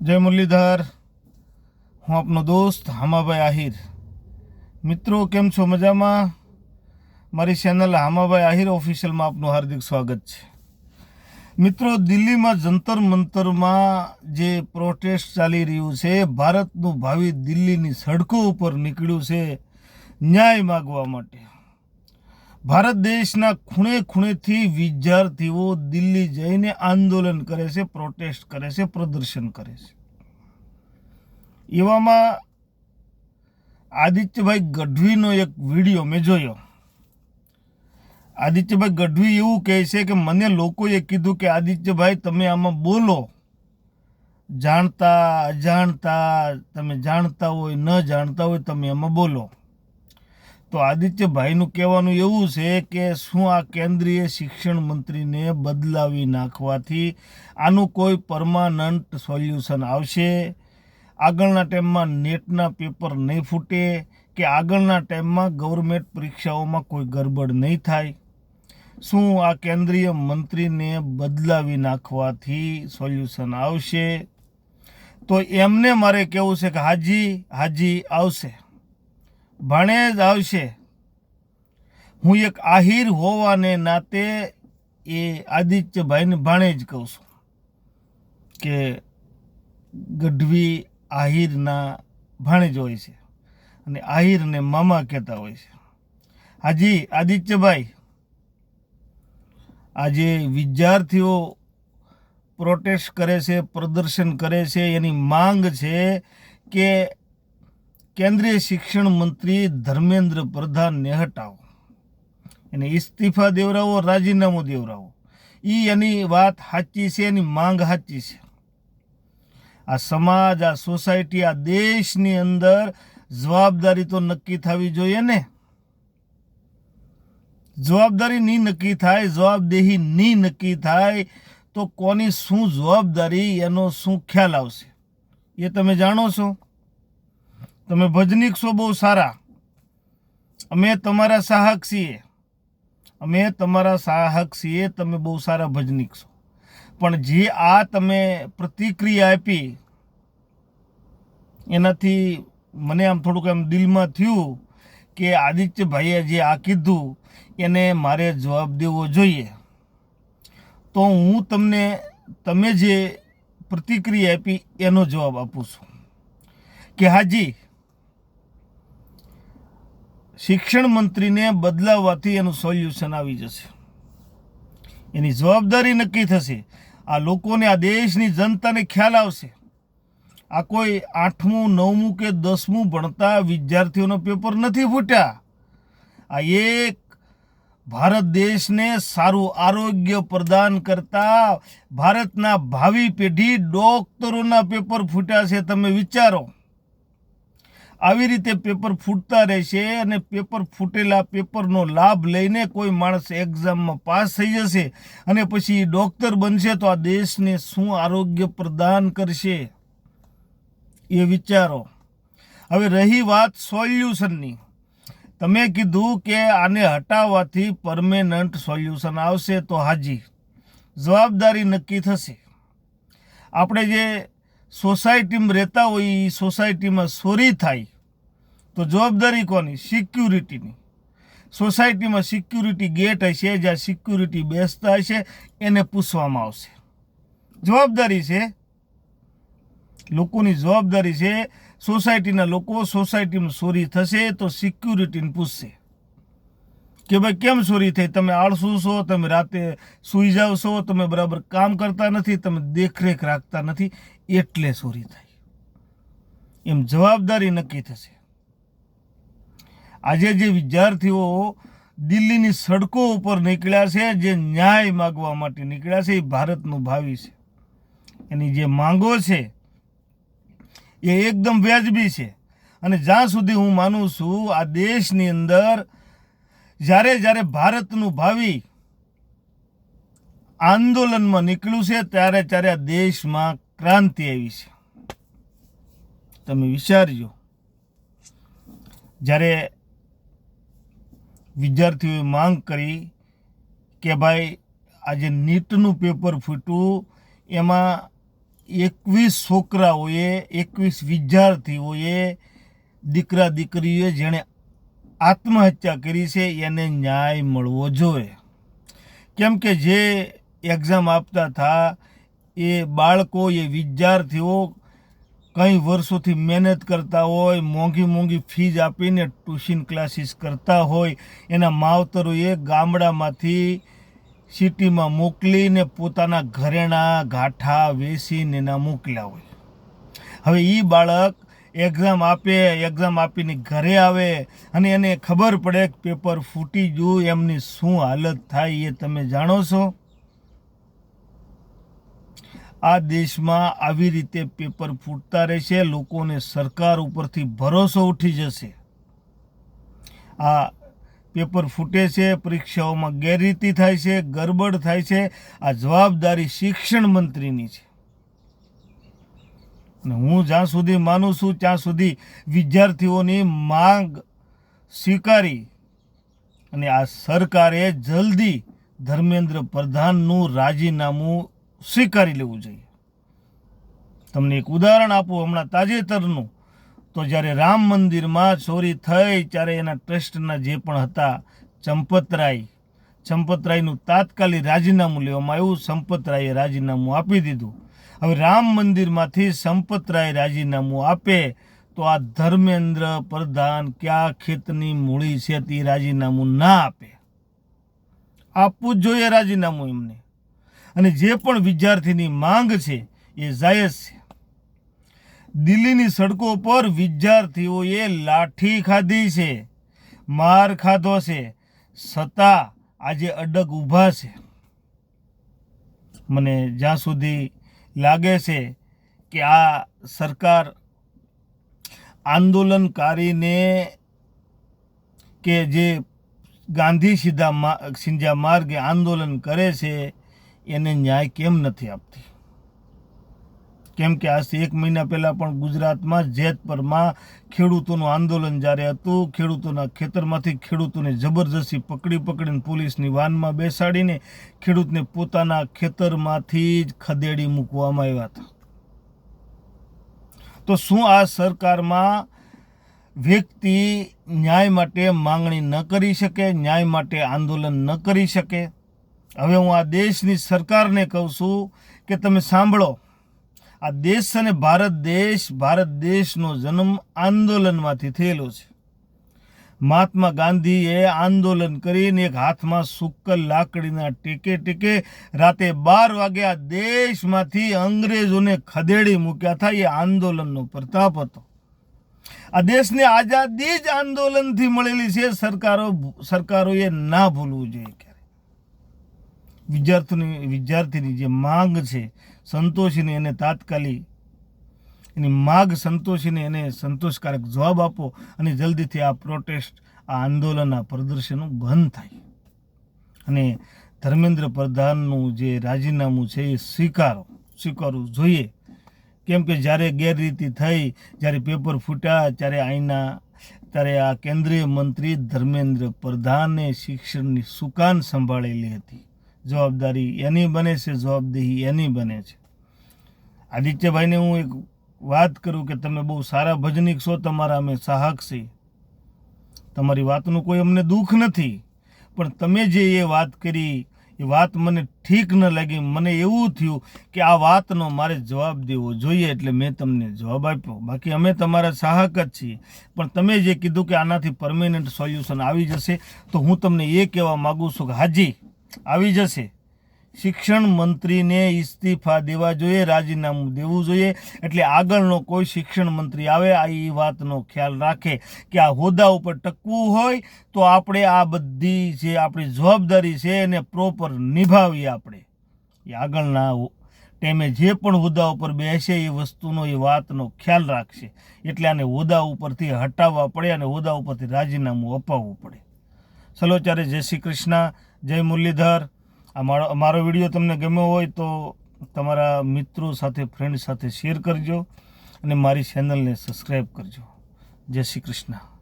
જય મુરલીધર, હું આપનો દોસ્ત હામાભાઈ આહિર. મિત્રો કેમ છો? મજામાં? મારી ચેનલ હામાભાઈ આહિર ઓફિશિયલમાં આપનું હાર્દિક સ્વાગત છે. મિત્રો, દિલ્હીમાં જંતર મંતરમાં જે પ્રોટેસ્ટ ચાલી રહ્યું છે, ભારતનું ભાવિ દિલ્હીની સડકો ઉપર નીકળ્યું છે ન્યાય માગવા માટે. ભારત દેશના ખૂણે ખૂણેથી વિદ્યાર્થીઓ દિલ્હી જઈને આંદોલન કરે છે, પ્રોટેસ્ટ કરે છે, પ્રદર્શન કરે છે. એવામાં આદિત્યભાઈ ગઢવીનો એક વિડીયો મેં જોયો. આદિત્યભાઈ ગઢવી એવું કહે છે કે મને લોકોએ કીધું કે આદિત્યભાઈ તમે આમાં બોલો, જાણતા અજાણતા, તમે જાણતા હોય ન જાણતા હોય તમે એમાં બોલો. તો આદિત્યભાઈનું કહેવાનું એવું છે કે શું આ કેન્દ્રીય શિક્ષણ મંત્રીને બદલાવી નાખવાથી આનું કોઈ પરમાનન્ટ સોલ્યુશન આવશે? આગળના ટાઈમમાં નેટના પેપર નહીં ફૂટે કે આગળના ટાઈમમાં ગવર્મેન્ટ પરીક્ષાઓમાં કોઈ ગરબડ નહીં થાય? શું આ કેન્દ્રીય મંત્રીને બદલાવી નાખવાથી સોલ્યુશન આવશે? તો એમને મારે કહેવું છે કે હાજી આવશે, ભાણેજ આવશે. હું એક આહિર હોવાને નાતે એ આદિત્યભાઈને ભાણેજ કહું છું કે ગઢવી આહિરના ભાણેજ હોય છે અને આહિરને મામા કહેતા હોય છે. હાજી આદિત્યભાઈ, આજે વિદ્યાર્થીઓ પ્રોટેસ્ટ કરે છે, પ્રદર્શન કરે છે, એની માંગ છે કે કેન્દ્રીય શિક્ષણ મંત્રી ધર્મેન્દ્ર પ્રધાનને હટાવો, એને ઇસ્તીફા દેવડાવો, રાજીનામું દેવડાવો. એની વાત સાચી છે, એની માંગ સાચી છે. આ સમાજ, આ સોસાયટી, આ દેશની અંદર જવાબદારી તો નક્કી થવી જોઈએ ને. જવાબદારી નહીં નક્કી થાય, જવાબદેહી નહીં નક્કી થાય તો કોની શું જવાબદારી, એનો શું ખ્યાલ આવશે? એ તમે જાણો છો. તમે ભજનીક છો બહુ સારા, અમે તમારા સાહક છીએ, તમે બહુ સારા ભજનીક છો. પણ જે આ તમે પ્રતિક્રિયા આપી એનાથી મને આમ થોડુંક એમ દિલમાં થયું કે આદિત્યભાઈએ જે આ કીધું એને મારે જવાબ દેવો જોઈએ. તો હું તમે જે પ્રતિક્રિયા આપી એનો જવાબ આપું છું કે હાજી, શિક્ષણ મંત્રીને બદલાવવાથી એનું સોલ્યુશન આવી જશે, એની જવાબદારી નક્કી થશે. આ લોકોને, આ દેશની જનતાને ખ્યાલ આવશે. આ કોઈ 8મું 9મું કે 10મું ભણતા વિદ્યાર્થીઓનો પેપર નથી ફૂટ્યા. આ એક ભારત દેશને સારું આરોગ્ય પ્રદાન કરતા ભારતના ભાવિ પેઢી ડોક્ટરોના પેપર ફૂટ્યા છે. તમે વિચારો, આવી રીતે પેપર ફૂટતા રહેશે અને પેપર ફૂટેલા પેપરનો લાભ લઈને કોઈ માણસ એક્ઝામમાં પાસ થઈ જશે અને પછી ડૉક્ટર બનશે તો આ દેશને શું આરોગ્ય પ્રદાન કરશે? એ વિચારો. હવે રહી વાત સોલ્યુશનની, તમે કીધું કે આને હટાવવાથી પરમેનન્ટ સોલ્યુશન આવશે. તો હાજી, જવાબદારી નક્કી થશે. આપણે જે સોસાયટીમાં રહેતા હોય એ સોસાયટીમાં ચોરી થાય તો જવાબદારી કોની? સિક્યુરિટીની. સોસાયટીમાં સિક્યુરિટી ગેટ હશે, જ્યાં સિક્યુરિટી બેસતા હશે એને પૂછવામાં આવશે. જવાબદારી છે, લોકોની જવાબદારી છે. સોસાયટીના લોકો, સોસાયટીમાં ચોરી થશે તો સિક્યુરિટીને પૂછશે કે ભાઈ કેમ ચોરી થઈ? તમે આળસુ છો, તમે રાતે સૂઈ જાઓ છો, તમે બરાબર કામ કરતા નથી, તમે દેખરેખ રાખતા નથી, એટલે ચોરી થઈ. એમ જવાબદારી નક્કી થશે. આજે જે વિદ્યાર્થીઓ દિલ્હીની સડકો ઉપર નીકળ્યા છે, જે ન્યાય માગવા માટે નીકળ્યા છે, એ ભારતનું ભાવિ છે. એની જે માંગો છે એ એકદમ વ્યાજબી છે. અને જ્યાં સુધી હું માનું છું આ દેશની અંદર જ્યારે ભારતનું ભાવિ આંદોલનમાં નીકળ્યું છે ત્યારે આ દેશમાં ક્રાંતિ આવી છે. તમે વિચારજો, જ્યારે વિદ્યાર્થીઓએ માંગ કરી કે ભાઈ આજે નીટનું પેપર ફૂટ્યું, એમાં 21 છોકરાઓએ 21 વિદ્યાર્થીઓએ દીકરા દીકરીઓએ જેણે આત્મહત્યા કરી છે એને ન્યાય મળવો જોઈએ. કેમ કે જે એક્ઝામ આપતા હતા એ બાળકો, એ વિદ્યાર્થીઓ કંઈ વર્ષોથી મહેનત કરતા હોય, મોંઘી મોંઘી ફીઝ આપીને ટ્યુશન ક્લાસીસ કરતા હોય, એના માવતરોએ ગામડામાંથી સિટીમાં મોકલીને પોતાના ઘરેણાં ગાંઠા વેચીને એના મોકલ્યા હોય. હવે એ બાળક એક્ઝામ આપીને ઘરે આવે અને એને ખબર પડે કે પેપર ફૂટી ગયું, એમની શું હાલત થાય એ તમે જાણો છો? આ દેશમાં આવી રીતે પેપર ફૂટતા રહેશે, લોકોને સરકાર ઉપરથી ભરોસો ઉઠી જશે. આ પેપર ફૂટે છે, પરીક્ષાઓમાં ગેરરીતિ થાય છે, ગરબડ થાય છે. આ જવાબદારી શિક્ષણ મંત્રીની છે. અને હું જ્યાં સુધી માનું છું ત્યાં સુધી વિદ્યાર્થીઓની માંગ સ્વીકારી અને આ સરકારે જલ્દી ધર્મેન્દ્ર પ્રધાનનું રાજીનામું સ્વીકારી લેવું જોઈએ. તમને એક ઉદાહરણ આપું, હમણાં તાજેતરનું, તો જ્યારે રામ મંદિરમાં ચોરી થઈ ત્યારે એના ટ્રસ્ટના જે પણ હતા ચંપતરાયનું તાત્કાલિક રાજીનામું લેવામાં આવ્યું. સંપતરાયે રાજીનામું આપી દીધું. હવે રામ મંદિરમાંથી સંપતરાય રાજીનામું આપે તો આ ધર્મેન્દ્ર પ્રધાન ક્યાં ખેતની મૂડી છે તે રાજીનામું ના આપે. આપવું જ જોઈએ રાજીનામું એમને. અને જે પણ વિદ્યાર્થીની માંગ છે એ જાયઝ છે. દિલ્હીની સડકો પર વિદ્યાર્થીઓએ લાઠી ખાધી છે, માર ખાધો છે, છતાં આજે અડગ ઊભા છે. મને જ્યાં સુધી લાગે છે કે આ સરકાર આંદોલનકારીને કે જે ગાંધી સિંધ્યા માર્ગે આંદોલન કરે છે એને ન્યાય કેમ નથી આપતી? કેમ કે આજથી 1 મહિના પહેલાં પણ ગુજરાતમાં જેતપરમાં ખેડૂતોનું આંદોલન જ્યારે હતું, ખેડૂતોના ખેતરમાંથી ખેડૂતોને જબરજસ્તી પકડીને પોલીસની વાનમાં બેસાડીને ખેડૂતને પોતાના ખેતરમાંથી જ ખદેડી મૂકવામાં આવ્યા હતા. તો શું આ સરકારમાં વ્યક્તિ ન્યાય માટે માંગણી ન કરી શકે, ન્યાય માટે આંદોલન ન કરી શકે? હવે હું આ દેશની સરકારને કહું છું કે તમે સાંભળો, આ દેશ અને ભારત દેશનો જન્મ આંદોલનમાંથી થયેલો છે. મહાત્મા ગાંધીએ આંદોલન કરીને એક હાથમાં સુક્કલ લાકડીના ટેકે રાતે 12 વાગે આ દેશમાંથી અંગ્રેજોને ખદેડી મૂક્યા હતા. એ આંદોલનનો પ્રતાપ હતો. આ દેશને આઝાદી જ આંદોલનથી મળેલી છે. સરકારોએ ના ભૂલવું જોઈએ. વિદ્યાર્થીની જે માંગ છે સંતોષીને એને તાત્કાલિક એની માંગ સંતોષીને એને સંતોષકારક જવાબ આપો અને જલ્દીથી આ પ્રોટેસ્ટ, આ આંદોલન, આ પ્રદર્શનો બંધ થાય અને ધર્મેન્દ્ર પ્રધાનનું જે રાજીનામું છે એ સ્વીકારવું જોઈએ. કેમ કે જ્યારે ગેરરીતિ થઈ, જ્યારે પેપર ફૂટ્યા, ત્યારે આ કેન્દ્રીય મંત્રી ધર્મેન્દ્ર પ્રધાને શિક્ષણની સુકાન સંભાળેલી હતી. જવાબદારી એની બને છે, જવાબદેહી એની બને છે. આદિત્યભાઈને હું એક વાત કરું કે તમે બહુ સારા ભજનિક છો, તમારા અમે ચાહક છીએ, તમારી વાતનું કોઈ અમને દુઃખ નથી, પણ તમે જે એ વાત કરી એ વાત મને ઠીક ન લાગી. મને એવું થયું કે આ વાતનો મારે જવાબ દેવો જોઈએ, એટલે મેં તમને જવાબ આપ્યો. બાકી અમે તમારા ચાહક જ છીએ. પણ તમે જે કીધું કે આનાથી પરમેનન્ટ સોલ્યુશન આવી જશે, તો હું તમને એ કહેવા માગું છું કે હાજી આવી જશે. શિક્ષણ મંત્રીને ઇસ્તીફા દેવા જોઈએ, રાજીનામું દેવું જોઈએ. એટલે આગળનો કોઈ શિક્ષણ મંત્રી આવે આ એ વાતનો ખ્યાલ રાખે કે આ હોદ્દા ઉપર ટકવું હોય તો આપણે આ બધી જે આપણી જવાબદારી છે એને પ્રોપર નિભાવીએ. આપણે એ આગળના ટાઈમે જે પણ હોદ્દા ઉપર બેસે એ વસ્તુનો, એ વાતનો ખ્યાલ રાખશે. એટલે આને હોદ્દા ઉપરથી હટાવવા પડે અને હોદ્દા ઉપરથી રાજીનામું અપાવવું પડે. ચલો ત્યારે જય શ્રી કૃષ્ણ, જય મુરલીધર. અમારો વિડીયો તમને ગમ્યો હોય તો તમારા મિત્રો સાથે, ફ્રેન્ડ સાથે શેર કરજો અને મારી ચેનલને સબસ્ક્રાઈબ કરજો. જય શ્રી કૃષ્ણ.